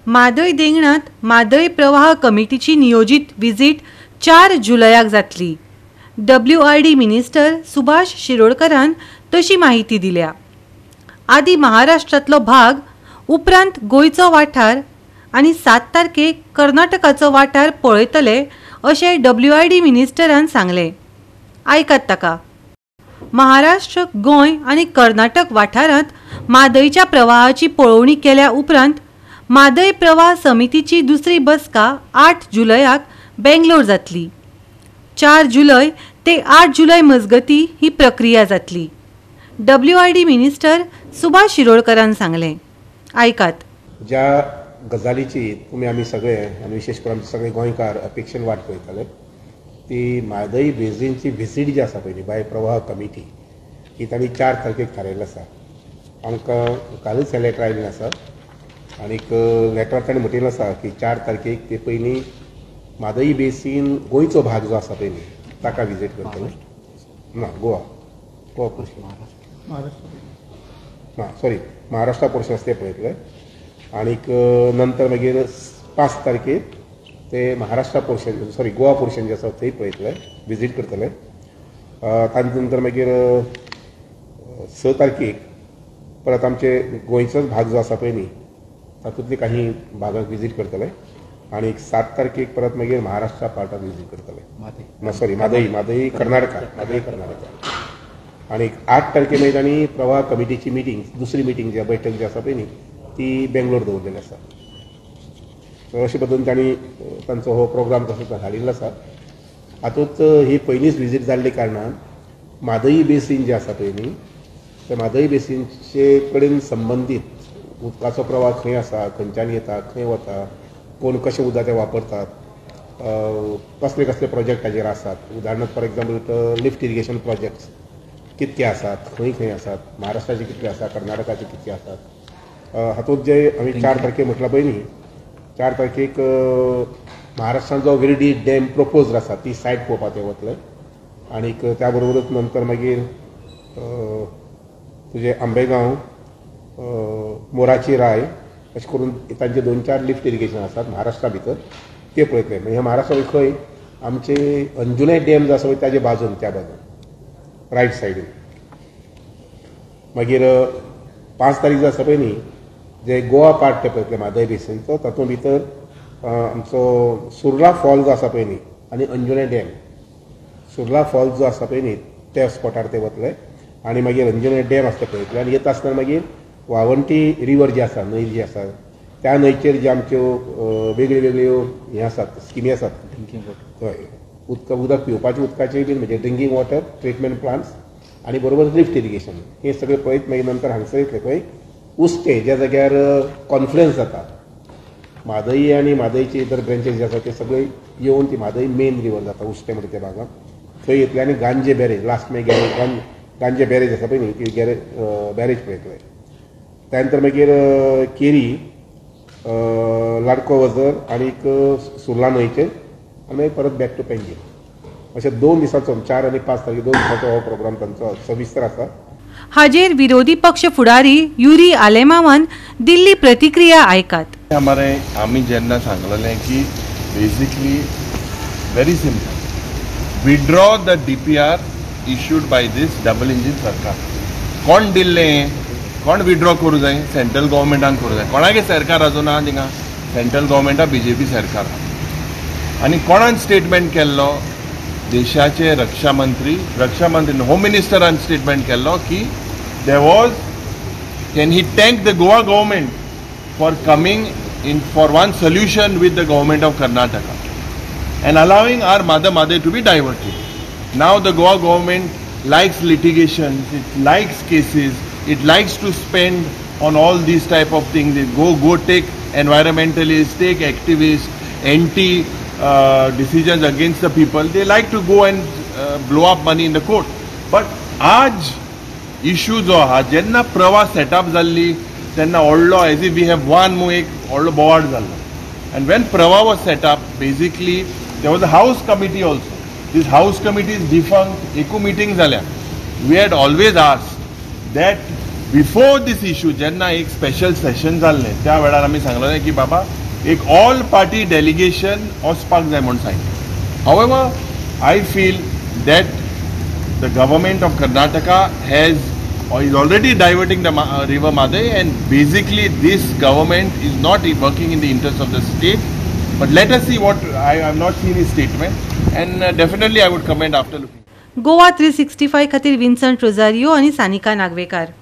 म्हादय देंगणांत म्हादय प्रवाह कमिटीची नियोजित विजीट 4 जुलयाक जातली। WRD मिनिस्टर सुभाष शिरोडकरान तशी माहिती दिल्या। आदी महाराष्ट्रातलो भाग उपरांत गोयचो वाठार आनी 7 तारखेक कर्नाटकाचो वाठार पळयतले अशें WRD मिनिस्टरान सांगलें। आयकात ताका। महाराष्ट्र, गोंय आनी कर्नाटक वाठारांत म्हादयच्या प्रवाहाची पळोवणी केल्या उपरांत म्हादय प्रवाह समितीची दुसरी बसका 8 जुलयाक बेंगलोर जातली। 4 जुलय ते 8 जुलय मजगती ही प्रक्रिया जातली। WRD मिनिस्टर सुभाष शिरोडकरान सांगलें। आयकात। ज्या गजालीची तुम्ही आम्ही सगळे आणि विशेष करून सगळे गोंयकार अपेक्षेन वाट पळयताले ती म्हादय बेसिनची व्हिजीट जी आसा पळय बाय प्रवाह कमिटी ही तांणी 4 तारखेक थारायल्ली आसा। आमकां कालूच हे लेटर आयिल्लें आसा आनीक लेटरांत ताणें म्हटिल्लें आसा की 4 तारखेक ते पयलीं म्हादय बेसीन गोंयचो भाग जो आसा पळय न्ही ताका विजीट करतले। ना गोवा पोर्शन महाराष्ट्रा पोर्शन ते पळयतले आनीक नंतर मागीर 5 तारखेक ते महाराष्ट्रा पोर्शन गोवा पोर्शन जे आसा थंय पळयतले विजीट करतले। ताजे नंतर मागीर 6 तारखेक परत आमचे गोंयचोच भाग जो आसा पळय न्ही तातूंतले काही भागाक विजीट करतले आनीक 7 तारखेक परत मागीर महाराष्ट्रा पार्टाक विजीट करतले। म्हादय कर्नाटका आनीक 8 तारखे मागीर तांणी प्रवाह कमिटीची मिटींग दुसरी मिटींग जी बैठक जी आसा पळय न्ही ती बेंगलोर दवरलेली आसा। सो अशे पद्दतीन तांणी तांचो हो प्रोग्राम तसो हाडिल्लो आसा। हातूंत ही पयलींच विजीट जाल्ले कारणान म्हादय बेसीन जे आसा पळय न्ही ते म्हादय बेसीनचे कडेन संबंदीत उदकाचो प्रवाह खंय आसा, खंयच्यान येता, खंय वता, कोण कशें उदक ते वापरतात, कसले कसले प्रोजेक्ट ताजेर आसात। उदाहरणार्थ for example lift irrigation projects कितके आसात, खंय खंय आसात, महाराष्ट्राचे कितले आसात, कर्नाटकाचे कितके आसात। हातूंत जे आमी 4 तारखेक म्हटलां पळय न्ही 4 तारखेक महाराष्ट्रान जो विर्डी डॅम प्रपोज आसा ती सायट पळोवपाक ते वतले आनीक त्या बरोबरच नंतर मागीर तुजे आंबेगांव, मोराची राय अशें करून तांचे 2-4 लिफ्ट इरिगेशन आसात महाराष्ट्रा भितर ते पळयतले। म्हणजे महाराष्ट्रा खंय आमचे अंजुने डॅम जो आसा पळय ताजे बाजून त्या बाजून रायट सायडीन। मागीर 5 तारीख जो आसा पळय न्ही जे गोवा पार्ट ते पळयतले म्हादय बेसिनचो तातूंत भितर आमचो सुर्ला फॉल जो आसा पळय न्ही आनी अंजुने डॅम सुर्ला फॉल जो आसा पळय न्ही त्या स्पॉटार ते वतले आनी मागीर अंजुने डॅम आसा ते पळयतले आनी येता आसतना मागीर वावंटी रिवर जी आसा न्हंय जी आसा त्या न्हंयचेर ज्यो आमच्यो वेगळ्यो वेगळ्यो हे आसात स्किमी आसात हय उदक पिवपाच्या उदकाचेय बीन म्हणजे ड्रिंकींग वॉटर ट्रिटमेंट प्लांट्स आनी बरोबर लिफ्ट इरिगेशन हे सगळे पळयत मागीर नंतर हांगसर येतले पळय उस्ते ज्या जाग्यार कॉन्फ्लुएन्स जाता म्हादय आनी म्हादयचे इतर ब्रँचेस जे आसा ते सगळे येवन ती म्हादय मेन रिवर जाता उस्ते म्हणटा त्या भागात थंय येतले आनी गांजे बॅरेज लास्ट मागीर गांजे बॅरेज आसा पळय न्ही ती बॅरेज पळयतले। त्या नंतर मागीर केरी, लाडको वजर आनीक सुर्ला न्हंयचेर आनी मागीर परत बॅक टू पेंजीम अशे 2 दिसांचो 4 आनी 5 तारखेक 2 दिसांचो हो प्रोग्राम तांचो सविस्तर आसा। हाजेर विरोधी पक्ष फुडारी युरी आलेमावान दिल्ली प्रतिक्रिया आयकात। आमी जेन्ना सांगलेलें की basically very simple withdraw the DPR issued by this double engine सरकार कोण दिल्लें कोण विड्रॉ करूं जाय सेंट्रल गव्हर्मेंटान करूं जाय कोणागे सरकार अजून आहा थिंगा सेंट्रल गव्हर्मेंटा BJP सरकार आनी कोणान स्टेटमेंट केल्लो देशाचे रक्षा मंत्री होम मिनिस्टरान स्टेटमेंट केल्लो की there was can he thank the Goa government for coming in for one solution with the government of Karnataka and allowing our mother to be diverted. Now the Goa government likes litigation, it likes cases, it likes to spend on all these type of things. They go take environmentalists, take activists, anti decisions against the people. They like to go and blow up money in the court. But आज issue जो हा जेन्ना प्रवाह setup जाल्ली तेन्ना व्हडलो as if we have one एक व्हडलो बोवाड जाल्लो. And when Prava was set up, basically there was a house committee also. This house committee is defunct. Eku meeting zalya. We had always asked that before this issue जेन्ना एक special session जाल्लें त्या वेळार आमी सांगलेलें की बाबा एक ऑल पार्टी डेलिगेशन वचपाक जाय म्हणून सांगिल्लें. However I feel that the government of Karnataka has or is already diverting the river Madai, and basically this government is not working in the interest of the state. But let us see what I have not seen his statement, and definitely I would comment after looking. Goa 365 खातीर विन्संट Rosario आनी सानिका नागवेकार.